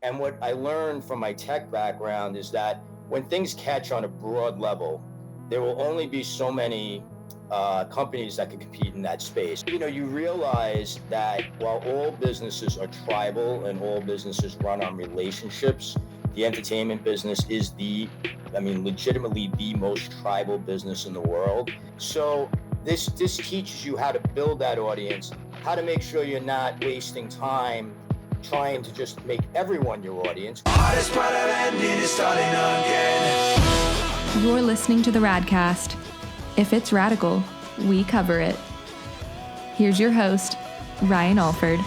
And what I learned from my tech background is that when things catch on a broad level, there will only be so many companies that can compete in that space. You realize that while all businesses are tribal and all businesses run on relationships, the entertainment business is legitimately the most tribal business in the world. So this teaches you how to build that audience, how to make sure you're not wasting time trying to just make everyone your audience. Hardest part of ending is starting again. You're listening to the Radcast. If it's radical, we cover it. Here's your host, Ryan Alford.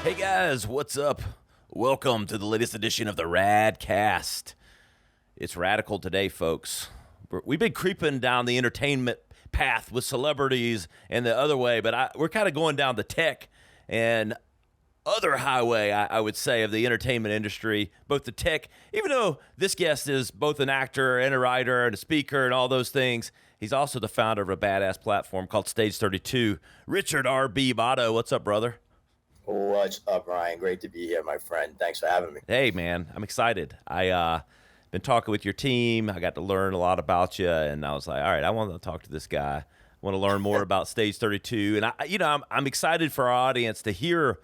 Hey guys, what's up? Welcome to the latest edition of the Radcast. It's radical today, folks. We've been creeping down the entertainment path with celebrities and the other way, but we're kind of going down the tech and other highway, I would say, of the entertainment industry, both the tech, even though this guest is both an actor and a writer and a speaker and all those things, he's also the founder of a badass platform called Stage 32. Richard RB Botto, what's up, brother? What's up, Ryan? Great to be here, my friend. Thanks for having me. Hey, man, I'm excited. I been talking with your team. I got to learn a lot about you, and I was like, all right, I want to talk to this guy. I want to learn more about Stage 32, and I'm excited for our audience to hear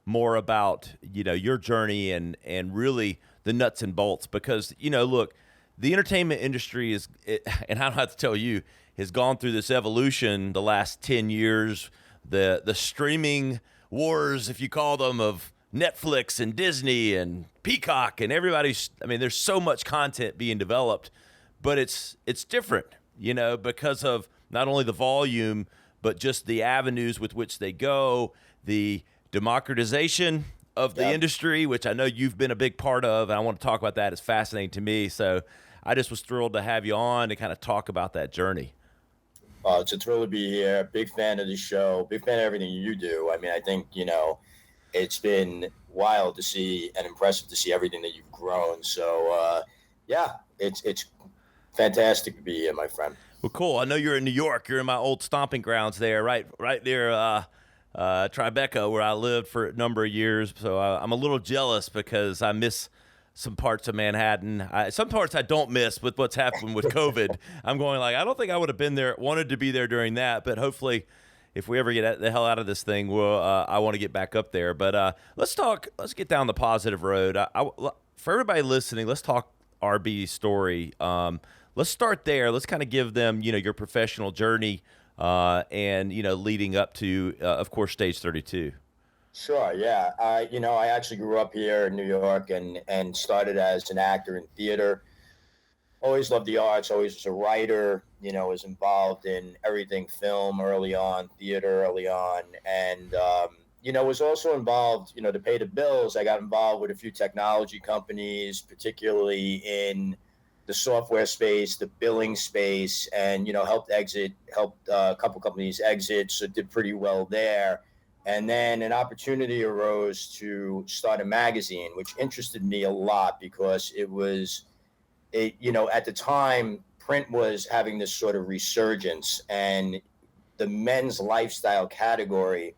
more about your journey and really the nuts and bolts, because look, the entertainment industry and I don't have to tell you, has gone through this evolution the last 10 years. The streaming wars, if you call them, of Netflix and Disney and Peacock and everybody's. There's so much content being developed, but it's different, because of not only the volume, but just the avenues with which they go, the democratization of the industry, which I know you've been a big part of, and I want to talk about that. It's fascinating to me. So I just was thrilled to have you on to kind of talk about that journey. It's a thrill to be here. Big fan of the show. Big fan of everything you do. I think, it's been wild to see and impressive to see everything that you've grown. So, it's fantastic to be here, my friend. Well, cool. I know you're in New York. You're in my old stomping grounds there, right there, Tribeca, where I lived for a number of years. So I'm a little jealous because I miss some parts of Manhattan. Some parts I don't miss with what's happened with COVID. I'm going like, I don't think I would have been there, wanted to be there during that. But hopefully, if we ever get the hell out of this thing, I want to get back up there. But let's get down the positive road. For everybody listening, let's talk RB's story. Let's start there. Let's kind of give them, your professional journey and, leading up to, of course, Stage 32. Sure, yeah. I actually grew up here in New York and started as an actor in theater. Always loved the arts, always was a writer, was involved in everything film early on, theater early on, and, was also involved, to pay the bills. I got involved with a few technology companies, particularly in the software space, the billing space, and, helped a couple companies exit, so did pretty well there. And then an opportunity arose to start a magazine, which interested me a lot because at the time, print was having this sort of resurgence, and the men's lifestyle category,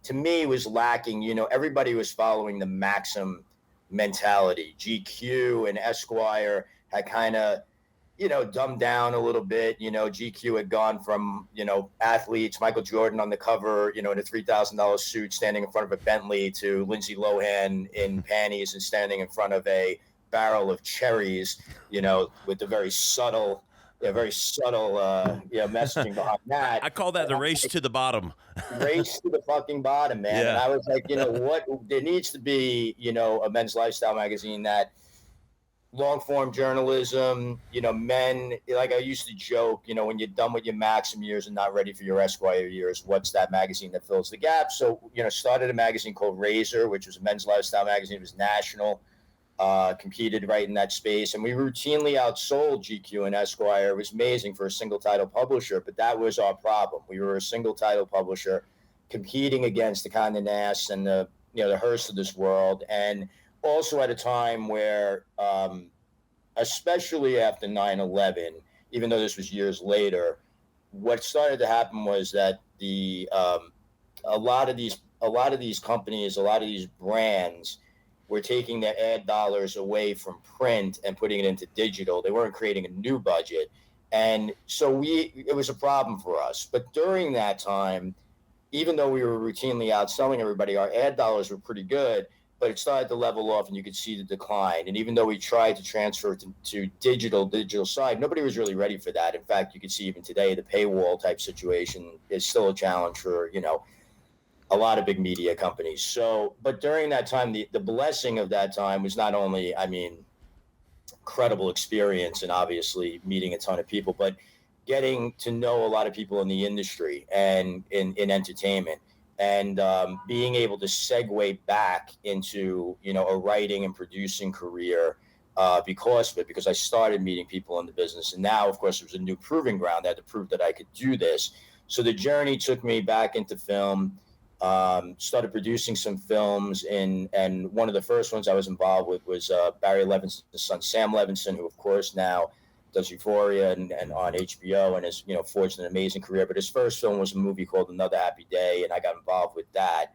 to me, was lacking. Everybody was following the Maxim mentality. GQ and Esquire had kind of, dumbed down a little bit. GQ had gone from, athletes, Michael Jordan on the cover, in a $3,000 suit standing in front of a Bentley, to Lindsay Lohan in panties and standing in front of a barrel of cherries, with the very subtle messaging behind that. I call that the race to the bottom. Race to the fucking bottom, man. Yeah. And I was like, what? There needs to be, a men's lifestyle magazine that long-form journalism, men, like I used to joke, when you're done with your Maxim years and not ready for your Esquire years, what's that magazine that fills the gap? So, started a magazine called Razor, which was a men's lifestyle magazine. It was national, competed right in that space. And we routinely outsold GQ and Esquire. It was amazing for a single title publisher, but that was our problem. We were a single title publisher competing against the Condé Nast and the Hearst of this world. And also at a time where, especially after 9/11, even though this was years later, what started to happen was that a lot of these a lot of these companies, a lot of these brands were taking their ad dollars away from print and putting it into digital. They weren't creating a new budget. And so it was a problem for us. But during that time, even though we were routinely outselling everybody, our ad dollars were pretty good, but it started to level off and you could see the decline. And even though we tried to transfer to digital side, nobody was really ready for that. In fact, you could see even today, the paywall type situation is still a challenge for, a lot of big media companies. So, but during that time, the blessing of that time was not only, incredible experience and obviously meeting a ton of people, but getting to know a lot of people in the industry and in entertainment, and being able to segue back into, a writing and producing career because I started meeting people in the business. And now, of course, it was a new proving ground. I had to prove that I could do this. So the journey took me back into film. Started producing some films, and one of the first ones I was involved with was Barry Levinson's son, Sam Levinson, who of course now does Euphoria and on HBO and has forged an amazing career. But his first film was a movie called Another Happy Day, and I got involved with that.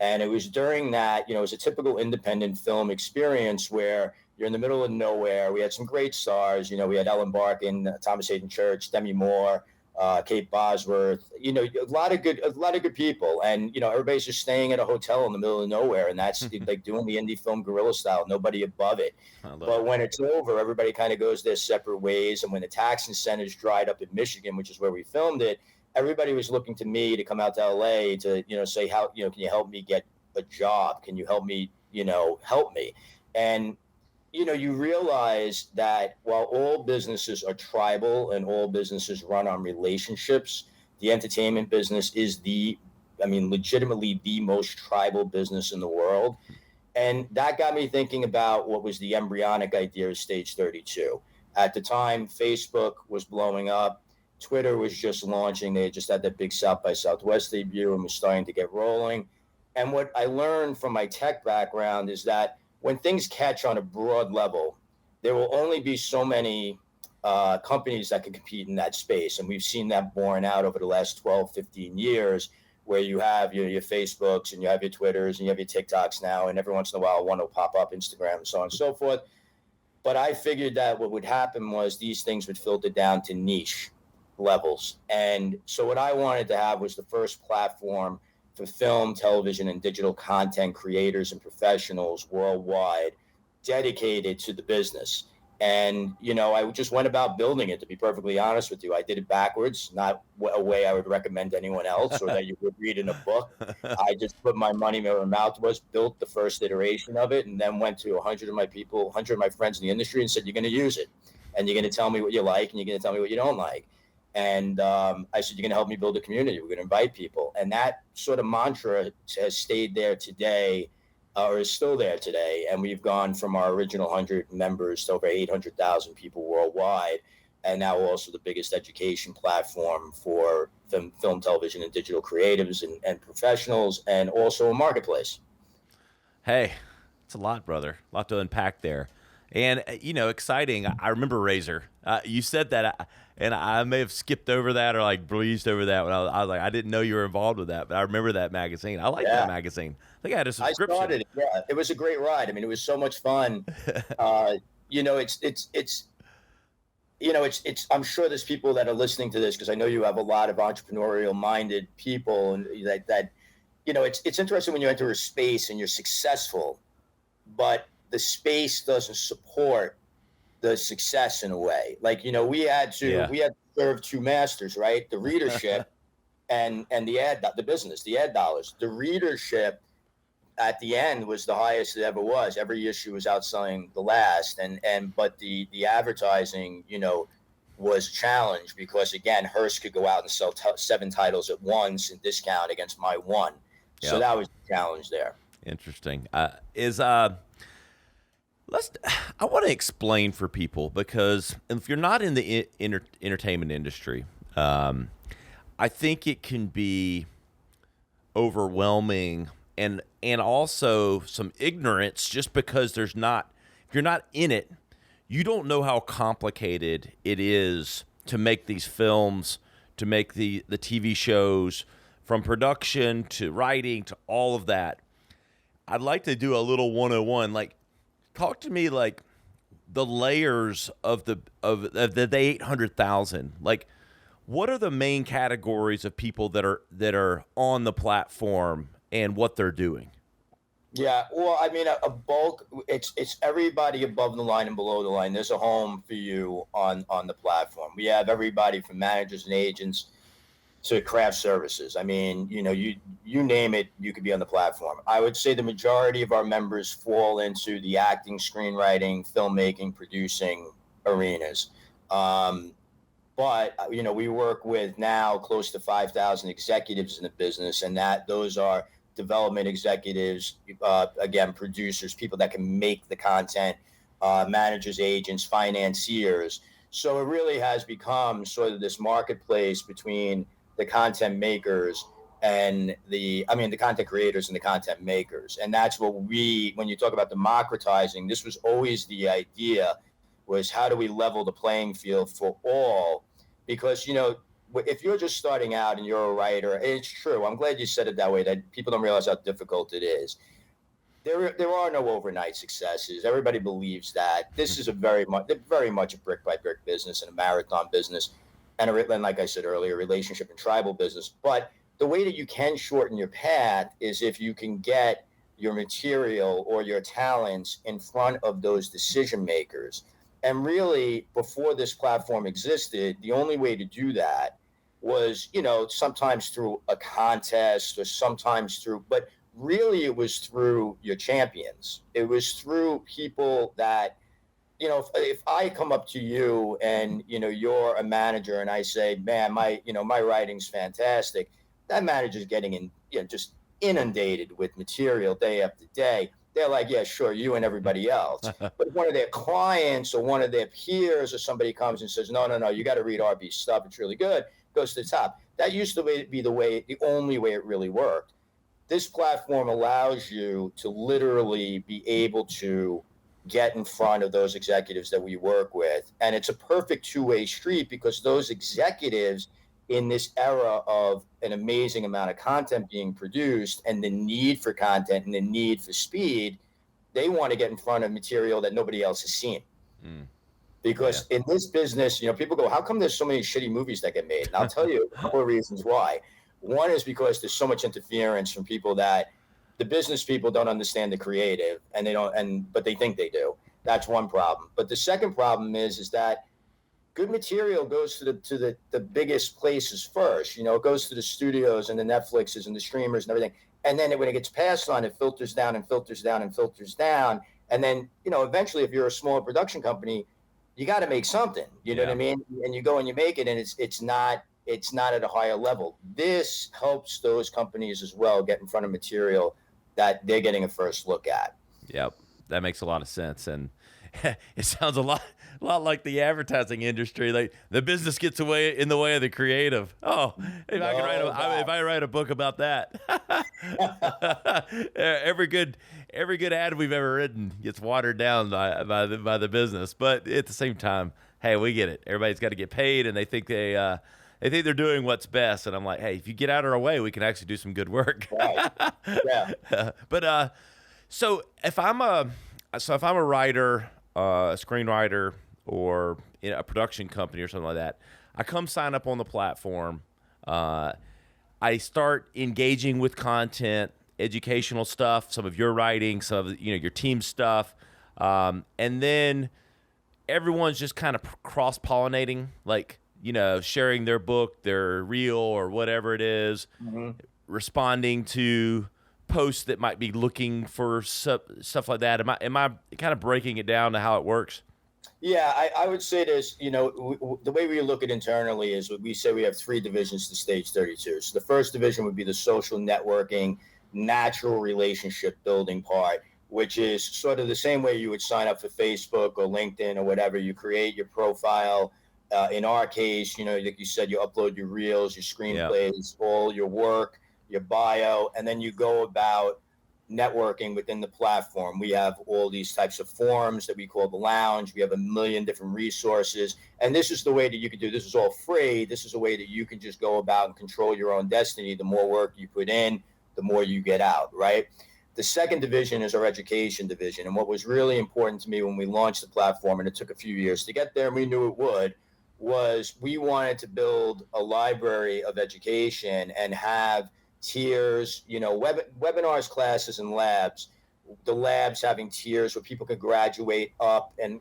And it was during that, it was a typical independent film experience where you're in the middle of nowhere. We had some great stars, we had Ellen Barkin, Thomas Hayden Church, Demi Moore, Kate Bosworth, a lot of good people. And, everybody's just staying at a hotel in the middle of nowhere. And that's like doing the indie film guerrilla style, nobody above it. But when it's over, everybody kind of goes their separate ways. And when the tax incentives dried up in Michigan, which is where we filmed it, everybody was looking to me to come out to LA to, say, how, can you help me get a job? Can you help me, help me? And, you realize that while all businesses are tribal and all businesses run on relationships, the entertainment business is legitimately the most tribal business in the world. And that got me thinking about what was the embryonic idea of Stage 32. At the time, Facebook was blowing up. Twitter was just launching. They had just had that big South by Southwest debut and was starting to get rolling. And what I learned from my tech background is that when things catch on a broad level, there will only be so many companies that can compete in that space. And we've seen that borne out over the last 12, 15 years, where you have your Facebooks and you have your Twitters and you have your TikToks now, and every once in a while one will pop up, Instagram and so on and so forth. But I figured that what would happen was these things would filter down to niche levels. And so what I wanted to have was the first platform for film, television, and digital content creators and professionals worldwide dedicated to the business. And, I just went about building it, to be perfectly honest with you. I did it backwards, not a way I would recommend anyone else or that you would read in a book. I just put my money where my mouth was, built the first iteration of it, and then went to 100 of my friends in the industry and said, you're going to use it. And you're going to tell me what you like, and you're going to tell me what you don't like. And I said, you're going to help me build a community. We're going to invite people. And that sort of mantra has stayed there today, or is still there today. And we've gone from our original 100 members to over 800,000 people worldwide. And now also the biggest education platform for film, television, and digital creatives and professionals, and also a marketplace. Hey, it's a lot, brother. A lot to unpack there. And, exciting. I remember Razor. You said that, and I may have skipped over that or breezed over that when I was like, I didn't know you were involved with that, but I remember that magazine. I like that magazine. I think I had a subscription. I started it. Yeah, it was a great ride. It was so much fun. It's I'm sure there's people that are listening to this, because I know you have a lot of entrepreneurial minded people, and that it's interesting when you enter a space and you're successful, but the space doesn't support the success in a way. We had to serve two masters, right? The readership and the business, the ad dollars. The readership at the end was the highest it ever was. Every issue was outselling the last, but the advertising, was challenged because, again, Hearst could go out and sell 7 titles at once and discount against my one. Yep. So that was the challenge there. Interesting. I want to explain for people, because if you're not in the entertainment industry, I think it can be overwhelming and also some ignorance, just because if you're not in it, you don't know how complicated it is to make these films, to make the TV shows, from production to writing to all of that. I'd like to do a little 101. Like, talk to me like the layers of the 800,000. Like, what are the main categories of people that are on the platform and what they're doing? Yeah, well, I mean, a bulk. It's everybody above the line and below the line. There's a home for you on the platform. We have everybody from managers and agents to craft services. I mean, you name it, you could be on the platform. I would say the majority of our members fall into the acting, screenwriting, filmmaking, producing arenas. But we work with now close to 5,000 executives in the business, and those are development executives, again, producers, people that can make the content, managers, agents, financiers. So it really has become sort of this marketplace between the content makers and the content creators and the content makers. And that's what when you talk about democratizing, this was always the idea, was how do we level the playing field for all? Because, if you're just starting out and you're a writer, it's true. I'm glad you said it that way, that people don't realize how difficult it is. There are no overnight successes. Everybody believes that. This is very much a brick by brick business and a marathon business. And like I said earlier, relationship and tribal business. But the way that you can shorten your path is if you can get your material or your talents in front of those decision makers. And really, before this platform existed, the only way to do that was, sometimes through a contest or sometimes but really it was through your champions. It was through people that, if I come up to you and, you're a manager and I say, man, my writing's fantastic, that manager's getting just inundated with material day after day. They're like, yeah, sure, you and everybody else. But one of their clients or one of their peers or somebody comes and says, no, you got to read RB's stuff. It's really good. Goes to the top. That used to be the only way it really worked. This platform allows you to literally be able to get in front of those executives that we work with. And it's a perfect two-way street, because those executives, in this era of an amazing amount of content being produced and the need for content and the need for speed, they want to get in front of material that nobody else has seen. Because in this business, people go, how come there's so many shitty movies that get made? And I'll tell you a couple of reasons why. One is because there's so much interference from people that the business people don't understand the creative, but they think they do. That's one problem. But the second problem is that good material goes to the biggest places first. It goes to the studios and the Netflixes and the streamers and everything. And then when it gets passed on, it filters down and filters down and filters down. And then, eventually, if you're a small production company, you got to make something. You know what I mean? And you go and you make it, and it's not at a higher level. This helps those companies as well get in front of material that they're getting a first look at. Yep, that makes a lot of sense. And it sounds a lot like the advertising industry. Like, the business gets in the way of the creative. Oh, if I write a book about that. every good ad we've ever written gets watered down by the business. But at the same time, hey, we get it. Everybody's got to get paid, and they think they're doing what's best. And I'm like, hey, if you get out of our way, we can actually do some good work. Right. Yeah. But so if I'm a writer, a screenwriter, or in a production company or something like that, I come sign up on the platform. I start engaging with content, educational stuff, some of your writing, some of your team stuff, and then everyone's just kind of cross-pollinating, like, sharing their book, their reel, or whatever it is, responding to posts that might be looking for stuff like that. Am I kind of breaking it down to how it works? Yeah, I would say this, the way we look at internally is we say we have three divisions to Stage 32. So the first division would be the social networking, natural relationship building part, which is sort of the same way you would sign up for Facebook or LinkedIn or whatever. You create your profile. In our case, like you said, you upload your reels, your screenplays, all your work, your bio, and then you go about networking within the platform. We have all these types of forums that we call the lounge. We have a million different resources. And this is the way that you can do this. Is all free. This is a way that you can just go about and control your own destiny. The more work you put in, the more you get out, right? The second division is our education division. And what was really important to me when we launched the platform, and it took a few years to get there, and we knew it would, was we wanted to build a library of education and have tiers, webinars, classes, and labs. The labs having tiers where people could graduate up and,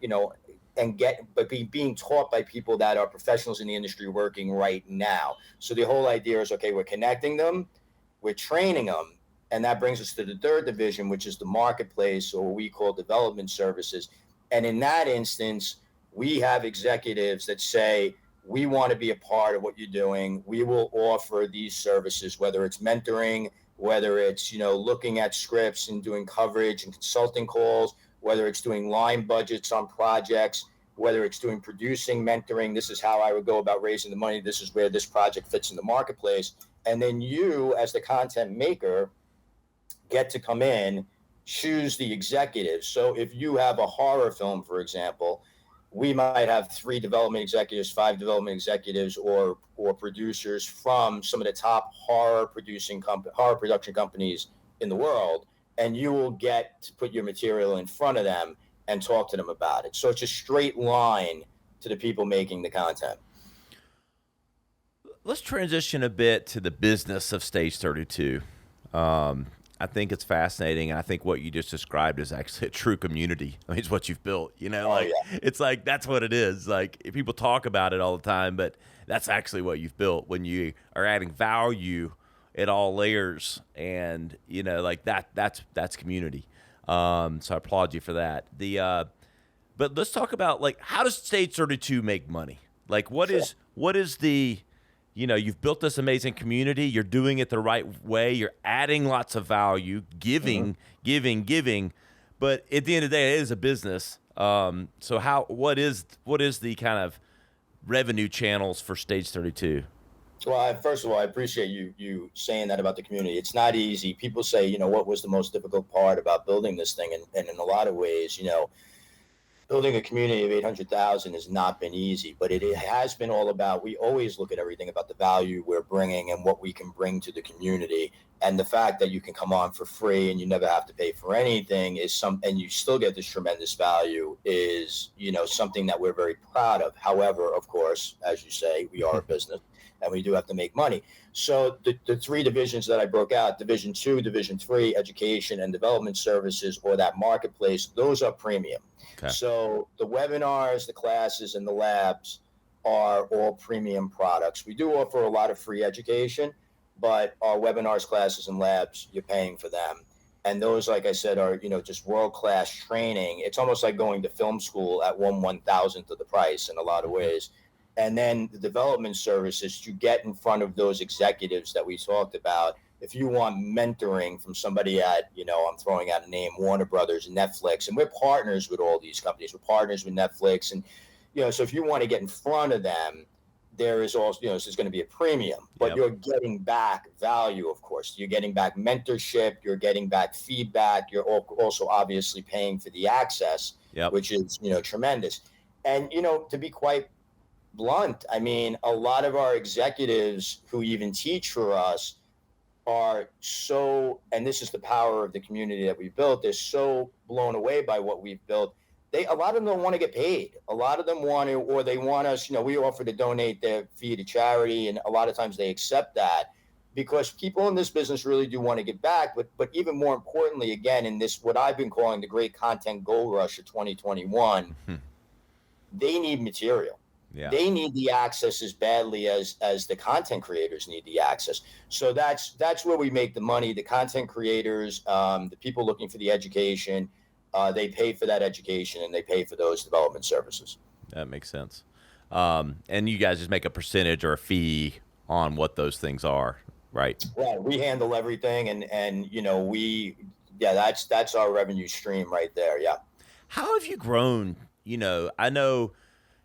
being taught by people that are professionals in the industry working right now. So the whole idea is, okay, we're connecting them, we're training them. And that brings us to the third division, which is the marketplace, or what we call development services. And in that instance, we have executives that say, we want to be a part of what you're doing. We will offer these services, whether it's mentoring, whether it's, looking at scripts and doing coverage and consulting calls, whether it's doing line budgets on projects, whether it's doing producing, mentoring. This is how I would go about raising the money. This is where this project fits in the marketplace. And then you, as the content maker, get to come in, choose the executives. So if you have a horror film, for example, we might have 3 development executives, 5 development executives, or producers from some of the top horror production companies in the world, and you will get to put your material in front of them and talk to them about it. So it's a straight line to the people making the content. Let's transition a bit to the business of Stage 32. I think it's fascinating, and I think what you just described is actually a true community. I mean, it's what you've built, It's like, that's what it is. Like, people talk about it all the time, but that's actually what you've built when you are adding value at all layers, and, that's community. So I applaud you for that. But let's talk about, how does Stage 32 make money? Like, what is the... you've built this amazing community. You're doing it the right way. You're adding lots of value, giving. But at the end of the day, it is a business. So what is the kind of revenue channels for Stage 32? Well, first of all, I appreciate you saying that about the community. It's not easy. People say, what was the most difficult part about building this thing? And in a lot of ways, building a community of 800,000 has not been easy, but it has been all about, we always look at everything about the value we're bringing and what we can bring to the community. And the fact that you can come on for free and you never have to pay for anything and you still get this tremendous value is, something that we're very proud of. However, of course, as you say, we are a business and we do have to make money. So the 3 divisions that I broke out, Division 2, Division 3, education and development services, or that marketplace, those are premium. Okay. So the webinars, the classes, and the labs are all premium products. We do offer a lot of free education, but our webinars, classes, and labs, you're paying for them. And those, like I said, are, just world-class training. It's almost like going to film school at 1/1000th of the price in a lot of ways. And then the development services, to get in front of those executives that we talked about. If you want mentoring from somebody at, I'm throwing out a name, Warner Brothers and Netflix, and we're partners with all these companies. We're partners with Netflix. And, so if you want to get in front of them, there is also, this is going to be a premium, but You're getting back value, of course. You're getting back mentorship. You're getting back feedback. You're also obviously paying for the access, which is, tremendous. And, to be quite blunt, I mean, a lot of our executives who even teach for us are so, and this is the power of the community that we've built, they're so blown away by what we've built. A lot of them don't want to get paid. A lot of them want to, or they want us, we offer to donate their fee to charity, and a lot of times they accept that because people in this business really do want to get back. But even more importantly, again, in this, what I've been calling the great content gold rush of 2021, they need material. Yeah. They need the access as badly as the content creators need the access. So that's where we make the money. The content creators, the people looking for the education, they pay for that education and they pay for those development services. That makes sense. And you guys just make a percentage or a fee on what those things are, right? Right. We handle everything, and that's our revenue stream right there. Yeah. How have you grown? I know.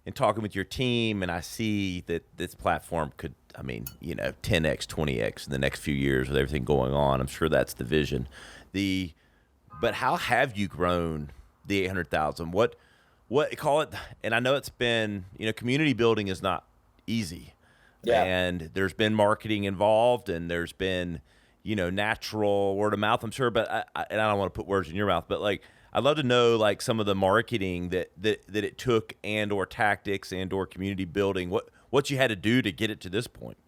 And talking with your team, and I see that this platform could, 10x, 20x in the next few years with everything going on. I'm sure that's the vision. But how have you grown the 800,000? What call it? And I know it's been, community building is not easy. Yeah. And there's been marketing involved, and there's been, natural word of mouth, I'm sure. But I don't want to put words in your mouth, but like, I'd love to know like some of the marketing that it took, and or tactics, and or community building, what you had to do to get it to this point.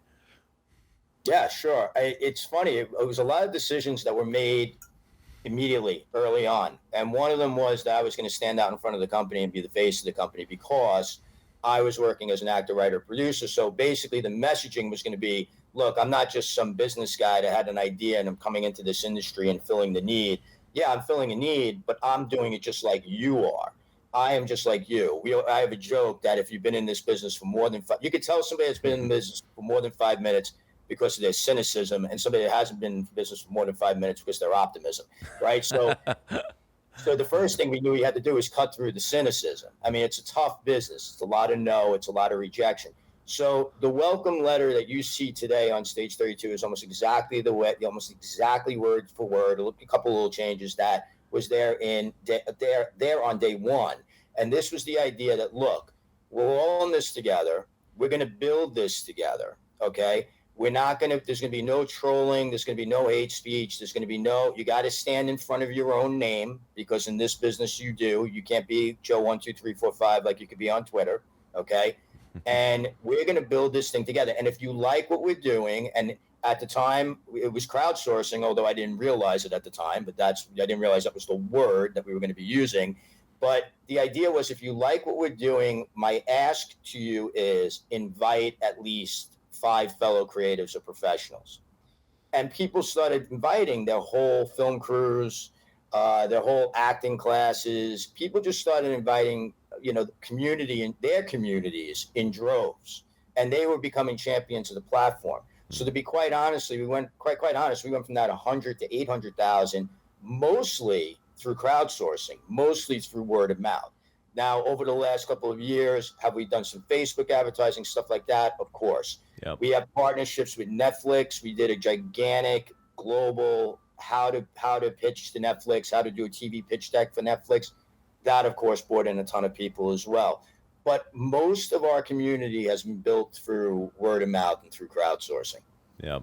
Yeah, sure. It's funny. It was a lot of decisions that were made immediately early on. And one of them was that I was going to stand out in front of the company and be the face of the company, because I was working as an actor, writer, producer. So basically the messaging was going to be, look, I'm not just some business guy that had an idea and I'm coming into this industry and filling the need. Yeah, I'm filling a need, but I'm doing it just like you are. I am just like you. I have a joke that if you've been in this business for more than you could tell somebody that's been in business for more than 5 minutes because of their cynicism, and somebody that hasn't been in business for more than 5 minutes because of their optimism, right? So the first thing we knew we had to do is cut through the cynicism. I mean, it's a tough business. It's a lot of no, it's a lot of rejection. So the welcome letter that you see today on Stage 32 is almost exactly word for word, a couple of little changes that was there on day one. And this was the idea that, look, we're all in this together. We're going to build this together, okay? There's going to be no trolling. There's going to be no hate speech. There's going to be you got to stand in front of your own name, because in this business you do. You can't be Joe 1, 2, 3, 4, 5 like you could be on Twitter, okay? And we're going to build this thing together. And if you like what we're doing, and at the time it was crowdsourcing, although I didn't realize it at the time, but I didn't realize that was the word that we were going to be using. But the idea was, if you like what we're doing, my ask to you is invite at least 5 fellow creatives or professionals. And people started inviting their whole film crews, their whole acting classes. People just started inviting the community and their communities in droves, and they were becoming champions of the platform. So to be quite honest, we went from that 100 to 800,000, mostly through crowdsourcing, mostly through word of mouth. Now, over the last couple of years, have we done some Facebook advertising, stuff like that? Of course. Yep. We have partnerships with Netflix. We did a gigantic global how to pitch to Netflix, how to do a TV pitch deck for Netflix. That, of course, brought in a ton of people as well. But most of our community has been built through word of mouth and through crowdsourcing. Yeah,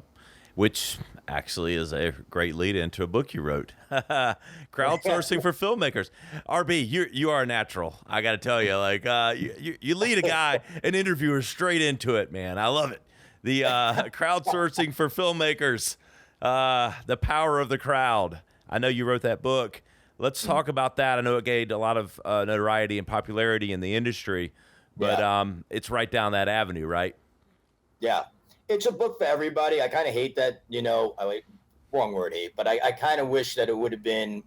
which actually is a great lead into a book you wrote, Crowdsourcing for Filmmakers. RB, you are a natural. I got to tell you, like you lead a guy, an interviewer, straight into it, man. I love it. The Crowdsourcing for Filmmakers, the power of the crowd. I know you wrote that book. Let's talk about that. I know it gained a lot of notoriety and popularity in the industry, but it's right down that avenue, right? Yeah. It's a book for everybody. I kind of hate that, wrong word, hate, but I kind of wish that it would have been,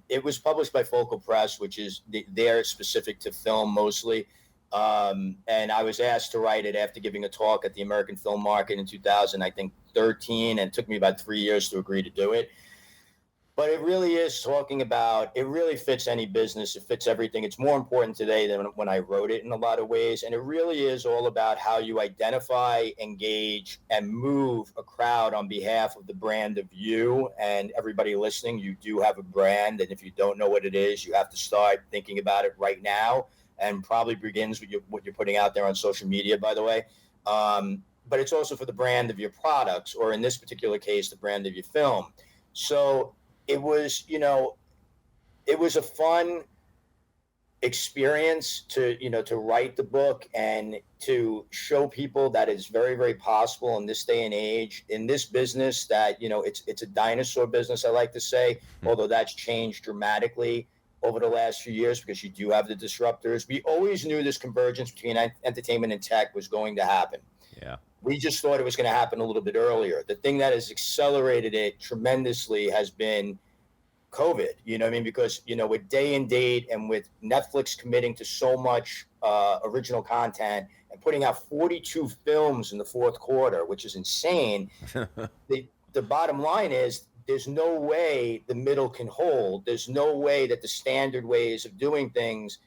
it was published by Focal Press, which is they're specific to film mostly. And I was asked to write it after giving a talk at the American Film Market in 2013, and it took me about 3 years to agree to do it. But it really is talking about, it really fits any business. It fits everything. It's more important today than when I wrote it in a lot of ways. And it really is all about how you identify, engage, and move a crowd on behalf of the brand of you. And everybody listening, you do have a brand. And if you don't know what it is, you have to start thinking about it right now. And probably begins with what you're putting out there on social media, by the way. But it's also for the brand of your products, or in this particular case, the brand of your film. So it was a fun experience to write the book and to show people that it's very, very possible in this day and age, in this business, that, it's a dinosaur business, I like to say, although that's changed dramatically over the last few years because you do have the disruptors. We always knew this convergence between entertainment and tech was going to happen. Yeah. We just thought it was going to happen a little bit earlier. The thing that has accelerated it tremendously has been COVID, because, with day and date and with Netflix committing to so much original content and putting out 42 films in the fourth quarter, which is insane. The bottom line is there's no way the middle can hold. There's no way that the standard ways of doing things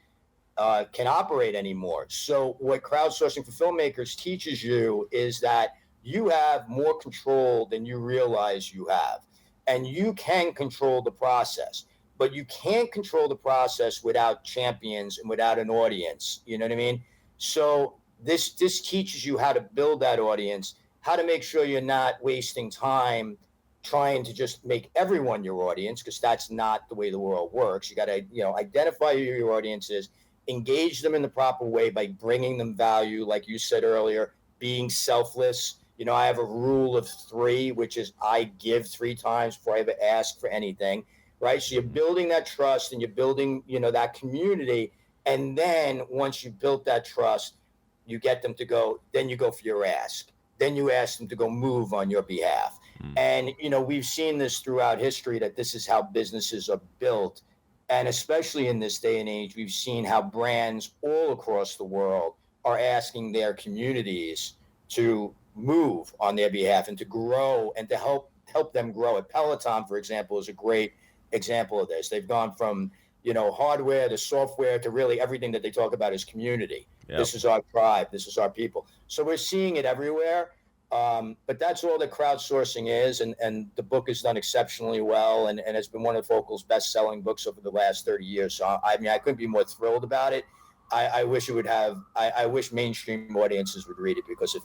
can operate anymore. So what Crowdsourcing for Filmmakers teaches you is that you have more control than you realize you have. and you can control the process, but you can't control the process without champions and without an audience. You know what I mean? So this teaches you how to build that audience, how to make sure you're not wasting time trying to just make everyone your audience, because that's not the way the world works. You got to, identify who your audience is, engage them in the proper way by bringing them value, like you said earlier, being selfless. I have a rule of 3, which is I give 3 times before I ever ask for anything, right? So you're building that trust and you're building, that community. And then once you built that trust, you get them to go, then you go for your ask. Then you ask them to go move on your behalf. And, we've seen this throughout history, that this is how businesses are built. And especially in this day and age, we've seen how brands all across the world are asking their communities to move on their behalf and to grow and to help them grow. Peloton, for example, is a great example of this. They've gone from, hardware to software to really everything that they talk about is community. Yep. This is our tribe. This is our people. So we're seeing it everywhere. But that's all that crowdsourcing is. And the book is done exceptionally well. And it's been one of Focal's best-selling books over the last 30 years. So, I couldn't be more thrilled about it. I wish it would have – I wish mainstream audiences would read it, because it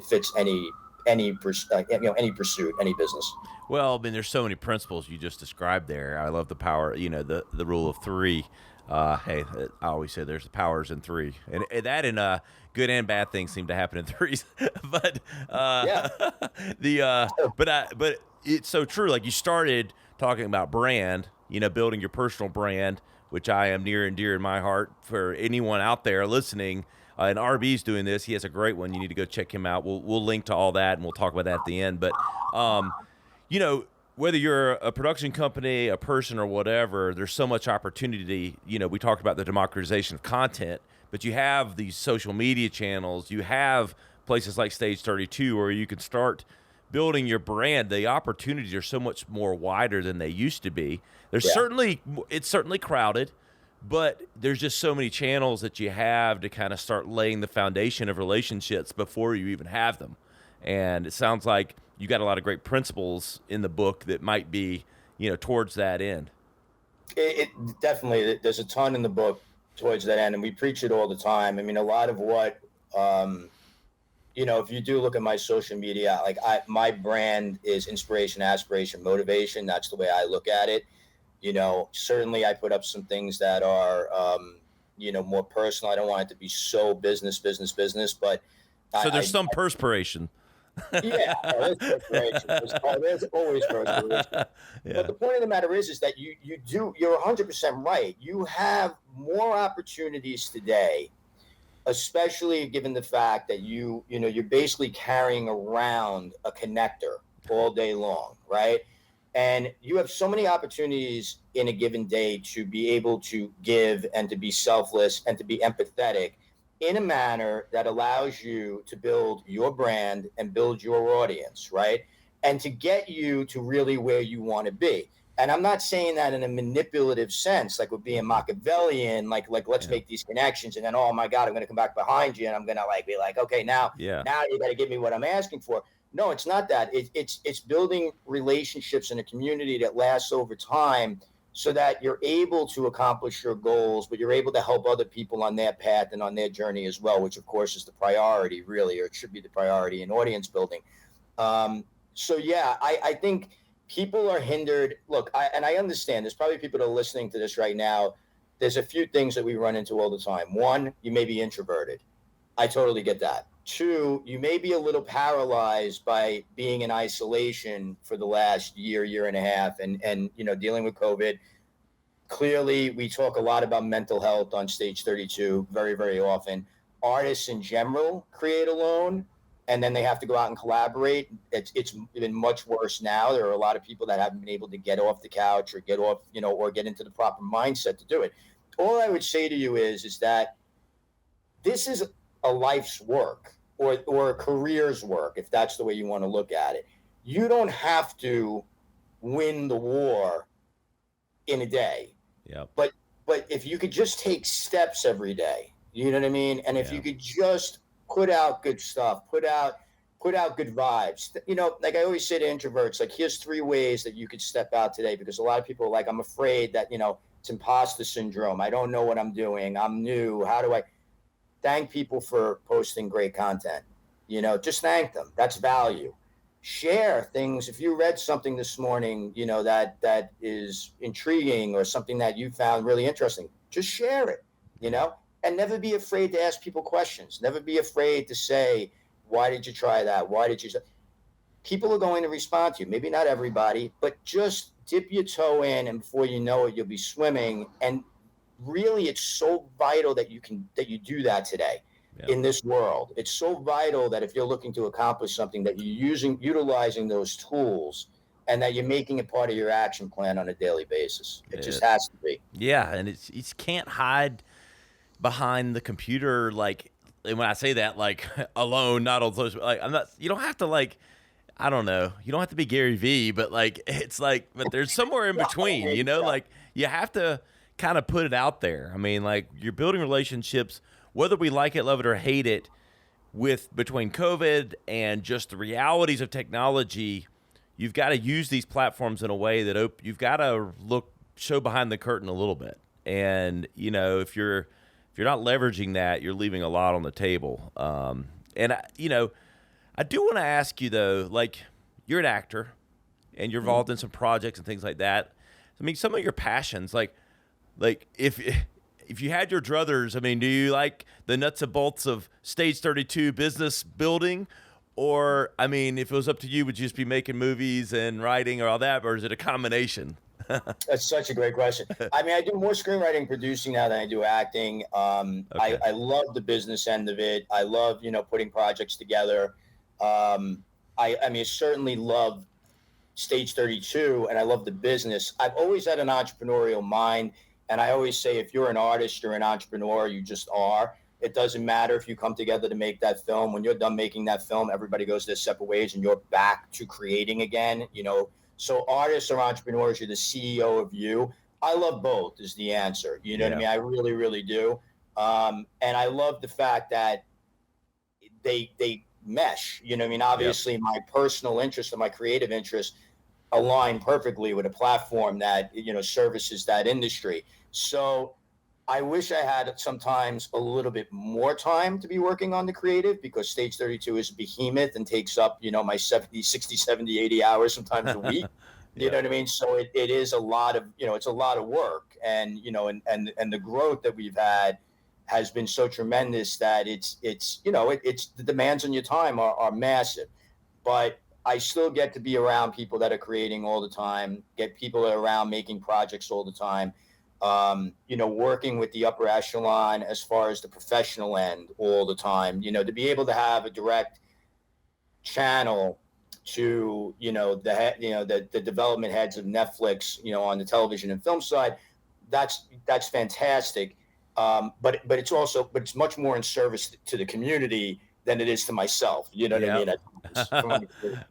fits any pursuit, any business. Well, there's so many principles you just described there. I love the power, the rule of 3. Hey, I always say there's powers in 3, and that and good and bad things seem to happen in 3s. But but it's so true. Like, you started talking about brand, building your personal brand, which I am near and dear in my heart for anyone out there listening. And RB's doing this. He has a great one. You need to go check him out. We'll link to all that, and we'll talk about that at the end. But whether you're a production company, a person, or whatever, there's so much opportunity. We talked about the democratization of content, but you have these social media channels. You have places like Stage 32 where you can start building your brand. The opportunities are so much more wider than they used to be. It's certainly crowded, but there's just so many channels that you have to kind of start laying the foundation of relationships before you even have them. And it sounds like you got a lot of great principles in the book that might be, towards that end. It definitely, there's a ton in the book towards that end, and we preach it all the time. A lot of what, if you do look at my social media, like my brand is inspiration, aspiration, motivation. That's the way I look at it. Certainly I put up some things that are, more personal. I don't want it to be so business, but so there's some perspiration. Yeah, there's perspiration. There's always perspiration. Yeah. But the point of the matter is that you're 100% right. You have more opportunities today, especially given the fact that you're basically carrying around a connector all day long, right? And you have so many opportunities in a given day to be able to give and to be selfless and to be empathetic in a manner that allows you to build your brand and build your audience, right? And to get you to really where you want to be. And I'm not saying that in a manipulative sense, like we're being Machiavellian, like let's make these connections, and then, oh my God, I'm going to come back behind you and I'm going to be like, okay, now you got to give me what I'm asking for. No, it's not that. It's building relationships in a community that lasts over time, so that you're able to accomplish your goals, but you're able to help other people on their path and on their journey as well, which of course is the priority, really, or it should be the priority in audience building. I think people are hindered. Look, I understand there's probably people that are listening to this right now. There's a few things that we run into all the time. One, you may be introverted. I totally get that. 2, you may be a little paralyzed by being in isolation for the last year and a half, and dealing with COVID. Clearly, we talk a lot about mental health on Stage 32 very, very often. Artists in general create alone, and then they have to go out and collaborate. It's been much worse now. There are a lot of people that haven't been able to get off the couch or get off, or get into the proper mindset to do it. All I would say to you is that this is a life's work, or a career's work, if that's the way you want to look at it. You don't have to win the war in a day. Yeah. But if you could just take steps every day, you know what I mean? And if you could just put out good stuff, put put out good vibes. You know, like I always say to introverts, like, here's 3 ways that you could step out today, because a lot of people are like, I'm afraid that, you know, it's imposter syndrome. I don't know what I'm doing. I'm new. How do I thank people for posting great content? You know, just thank them. That's value. Share things. If you read something this morning, you know, that is intriguing, or something that you found really interesting, just share it, you know, and never be afraid to ask people questions. Never be afraid to say, why did you try that? Why did you? People are going to respond to you. Maybe not everybody, but just dip your toe in, and before you know it, you'll be swimming. And really, it's so vital that you do that today. Yeah. In this world, it's so vital that if you're looking to accomplish something, that you're utilizing those tools, and that you're making it part of your action plan on a daily basis. It just has to be. Yeah, and you can't hide behind the computer. Like, and when I say that, like, alone, not on social, like, I'm not. You don't have to, like, I don't know. You don't have to be Gary Vee, but like, it's like, but there's somewhere in between. You know, like, you have to kind of put it out there. I mean, like, you're building relationships, whether we like it, love it, or hate it, between COVID and just the realities of technology. You've got to use these platforms in a way that you've got to show behind the curtain a little bit. And, you know, if you're not leveraging that, you're leaving a lot on the table. I do want to ask you, though, like, you're an actor and you're involved in some projects and things like that. I mean, some of your passions, like if you had your druthers, I mean, do you like the nuts and bolts of Stage 32 business building? Or, I mean, if it was up to you, would you just be making movies and writing or all that? Or is it a combination? That's such a great question. I mean, I do more screenwriting and producing now than I do acting. Okay. I love the business end of it. I love, you know, putting projects together. I mean, I certainly love Stage 32, and I love the business. I've always had an entrepreneurial mind, and I always say, if you're an artist, you're an entrepreneur, you just are. It doesn't matter if you come together to make that film. When you're done making that film, everybody goes their separate ways, and you're back to creating again, you know. So artists or entrepreneurs, you're the CEO of you. I love both is the answer. You know what I mean? I really, really do. And I love the fact that they mesh. You know what I mean? Obviously, my personal interest and my creative interest align perfectly with a platform that, you know, services that industry. So I wish I had sometimes a little bit more time to be working on the creative, because Stage 32 is a behemoth and takes up, you know, my 70, 60, 70, 80 hours sometimes a week. You know what I mean? So it is a lot of, you know, it's a lot of work. And, you know, and the growth that we've had has been so tremendous that it's you know, it's the demands on your time are massive. But I still get to be around people that are creating all the time, get people that are around making projects all the time. You know, working with the upper echelon as far as the professional end all the time, you know, to be able to have a direct channel to, you know, the development heads of Netflix, you know, on the television and film side, that's fantastic. But it's much more in service to the community than it is to myself. You know what I mean?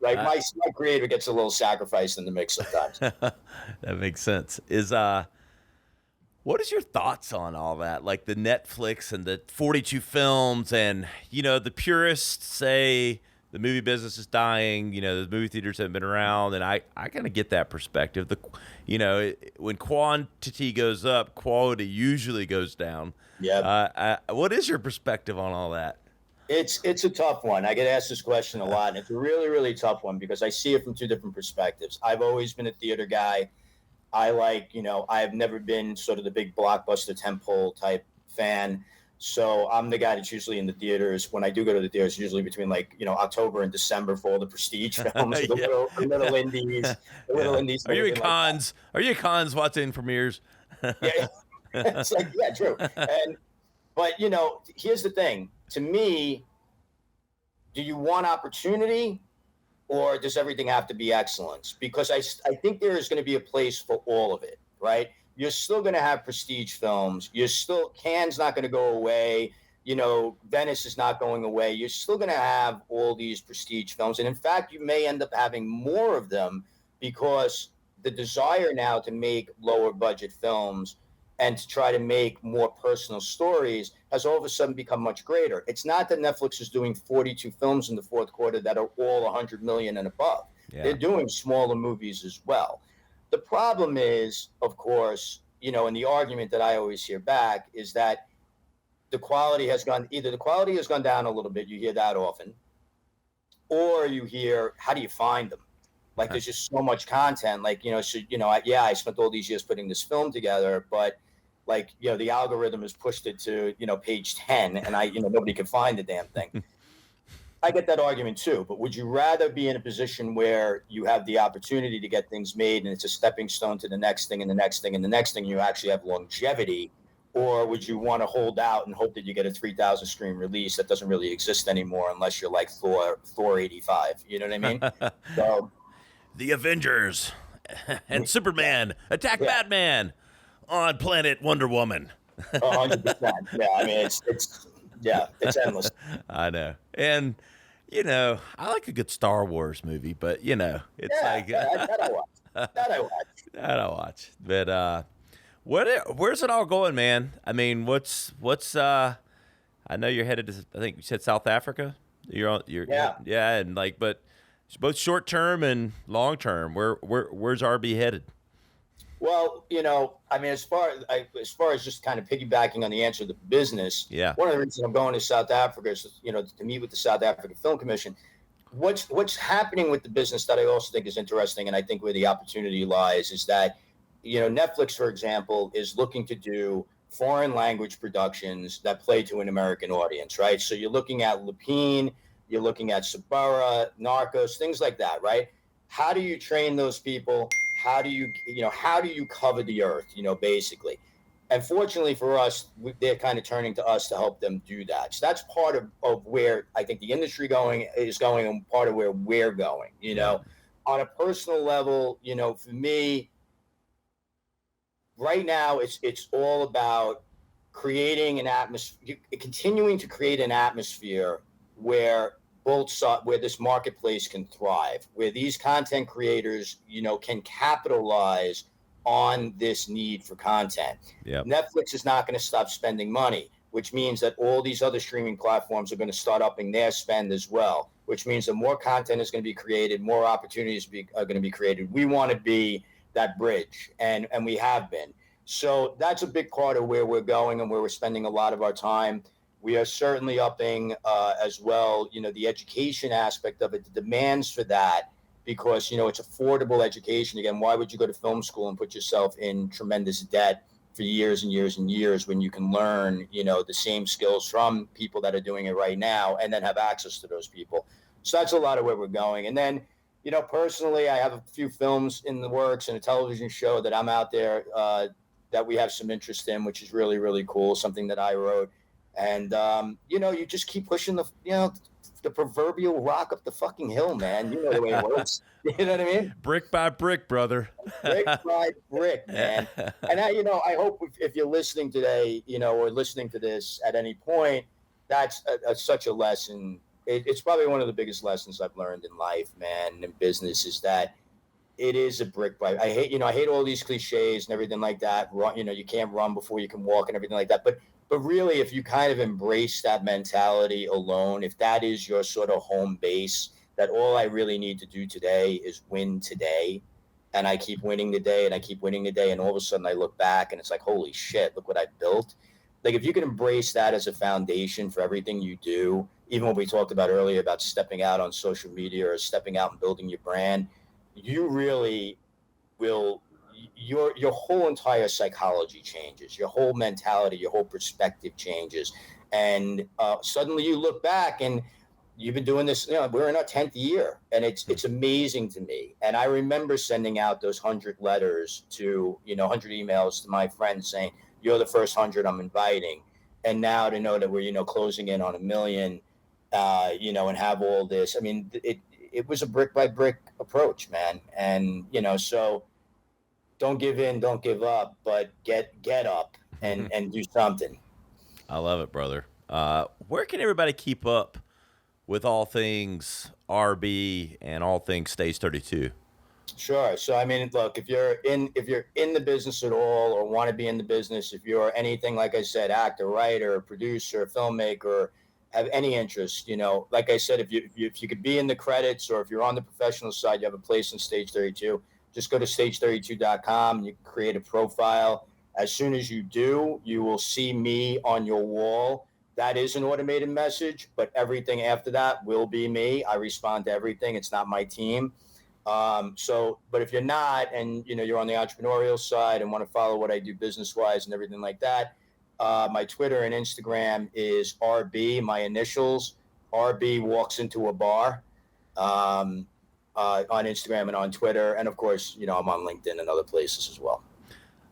Like my creator gets a little sacrificed in the mix sometimes. That makes sense. What is your thoughts on all that? Like the Netflix and the 42 films, and, you know, the purists say the movie business is dying. You know, the movie theaters haven't been around, and I kind of get that perspective. You know, when quantity goes up, quality usually goes down. Yeah. What is your perspective on all that? It's a tough one. I get asked this question a lot, and it's a really, really tough one because I see it from two different perspectives. I've always been a theater guy. I've never been sort of the big blockbuster tentpole type fan. So I'm the guy that's usually in the theaters. When I do go to the theaters, usually between October and December for all the prestige films, the little indies. Indies. Are you at cons? Are you at cons watching premieres? Yeah, it's like, yeah, true. But you know, here's the thing. To me, do you want opportunity, or does everything have to be excellence? Because I think there is going to be a place for all of it, right? You're still going to have prestige films. Cannes not going to go away. You know, Venice is not going away. You're still going to have all these prestige films. And in fact, you may end up having more of them because the desire now to make lower budget films and to try to make more personal stories has all of a sudden become much greater. It's not that Netflix is doing 42 films in the fourth quarter that are all 100 million and above. Yeah. They're doing smaller movies as well. The problem is, of course, and the argument that I always hear back is that the quality has gone down a little bit. You hear that often, or you hear, how do you find them? Like, there's just so much content. Like, I spent all these years putting this film together, but like, the algorithm has pushed it to, page 10, and nobody can find the damn thing. I get that argument too, but would you rather be in a position where you have the opportunity to get things made and it's a stepping stone to the next thing and the next thing and the next thing, you actually have longevity? Or would you want to hold out and hope that you get a 3,000 screen release that doesn't really exist anymore unless you're like Thor 85? You know what I mean? So, the Avengers and Superman attack Batman on planet Wonder Woman. 100%. Yeah, I mean, it's endless. I know. And, I like a good Star Wars movie, but, it's like... that I watch. But where's it all going, man? I mean, what's I know you're headed to, I think you said South Africa? And like, but it's both short term and long term. Where's RB headed? Well, I mean, as far as just kind of piggybacking on the answer to the business, one of the reasons I'm going to South Africa is, to meet with the South African Film Commission. What's happening with the business that I also think is interesting, and I think where the opportunity lies, is that, Netflix, for example, is looking to do foreign language productions that play to an American audience, right? So you're looking at Lupine, you're looking at Sabara, Narcos, things like that, right? How do you train those people? How do you cover the earth, basically? And fortunately for us, they're kind of turning to us to help them do that. So that's part of where I think the industry is going and part of where we're going, On a personal level, for me, right now, it's all about creating an atmosphere, continuing to create an atmosphere where where this marketplace can thrive, where these content creators, can capitalize on this need for content. Yep. Netflix is not going to stop spending money, which means that all these other streaming platforms are going to start upping their spend as well, which means that more content is going to be created, more opportunities are going to be created. We want to be that bridge, and we have been. So that's a big part of where we're going and where we're spending a lot of our time. We are certainly upping as well, the education aspect of it, the demands for that, because, it's affordable education. Again, why would you go to film school and put yourself in tremendous debt for years and years and years when you can learn, the same skills from people that are doing it right now and then have access to those people? So that's a lot of where we're going. And then, personally, I have a few films in the works and a television show that I'm out there that we have some interest in, which is really, really cool, something that I wrote. And, you just keep pushing the proverbial rock up the fucking hill, man. You know the way it works. You know what I mean? Brick by brick, brother. Brick by brick, man. And I hope if you're listening today, or listening to this at any point, that's such a lesson. It's probably one of the biggest lessons I've learned in life, man, in business, is that it is a brick by. I hate all these cliches and everything like that. You can't run before you can walk and everything like that. But really, if you kind of embrace that mentality alone, if that is your sort of home base, that all I really need to do today is win today, and I keep winning today, and I keep winning today, and all of a sudden I look back and it's like, holy shit, look what I built. Like, if you can embrace that as a foundation for everything you do, even what we talked about earlier about stepping out on social media or stepping out and building your brand, you really will. Your whole entire psychology changes, your whole mentality, your whole perspective changes. And suddenly you look back and you've been doing this, we're in our 10th year, and it's amazing to me. And I remember sending out those 100 letters to, 100 emails to my friends saying, you're the first 100 I'm inviting. And now to know that we're, closing in on 1 million, and have all this, I mean, it was a brick by brick approach, man. And, so don't give in, don't give up, but get up and do something. I love it, brother. Where can everybody keep up with all things RB and all things Stage 32? Sure. So I mean, look, if you're in the business at all, or want to be in the business, if you're anything, like I said, actor, writer, producer, filmmaker, have any interest, like I said, if you could be in the credits, or if you're on the professional side, you have a place in Stage 32. Just go to stage32.com and you can create a profile. As soon as you do, you will see me on your wall. That is an automated message, but everything after that will be me. I respond to everything. It's not my team. But if you're not, and you're on the entrepreneurial side and want to follow what I do business wise and everything like that, my Twitter and Instagram is RB, my initials. RB walks into a bar, on Instagram and on Twitter. And of course, I'm on LinkedIn and other places as well.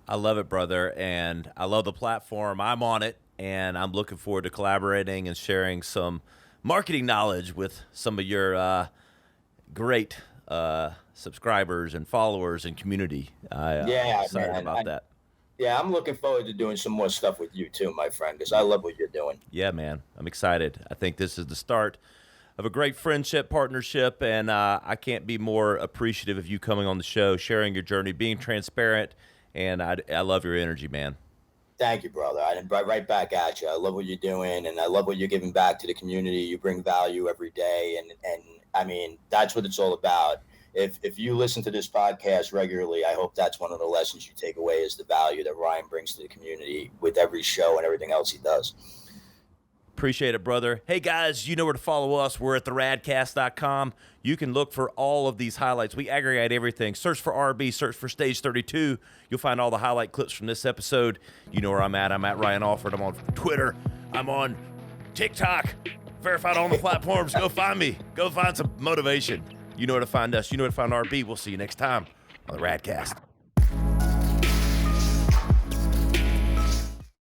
I love it, brother. And I love the platform. I'm on it, and I'm looking forward to collaborating and sharing some marketing knowledge with some of your great subscribers and followers and community. I'm excited about that. Yeah, I'm looking forward to doing some more stuff with you too, my friend, because I love what you're doing. Yeah, man, I'm excited. I think this is the start of a great friendship, partnership, and I can't be more appreciative of you coming on the show, sharing your journey, being transparent, and I love your energy, man. Thank you, brother. Right back at you. I love what you're doing, and I love what you're giving back to the community. You bring value every day, and I mean, that's what it's all about. If you listen to this podcast regularly, I hope that's one of the lessons you take away, is the value that Ryan brings to the community with every show and everything else he does. Appreciate it, brother. Hey, guys, you know where to follow us. We're at theradcast.com. You can look for all of these highlights. We aggregate everything. Search for RB, search for Stage 32. You'll find all the highlight clips from this episode. You know where I'm at. I'm at Ryan Alford. I'm on Twitter. I'm on TikTok. Verified on the platforms. Go find me. Go find some motivation. You know where to find us. You know where to find RB. We'll see you next time on the Radcast.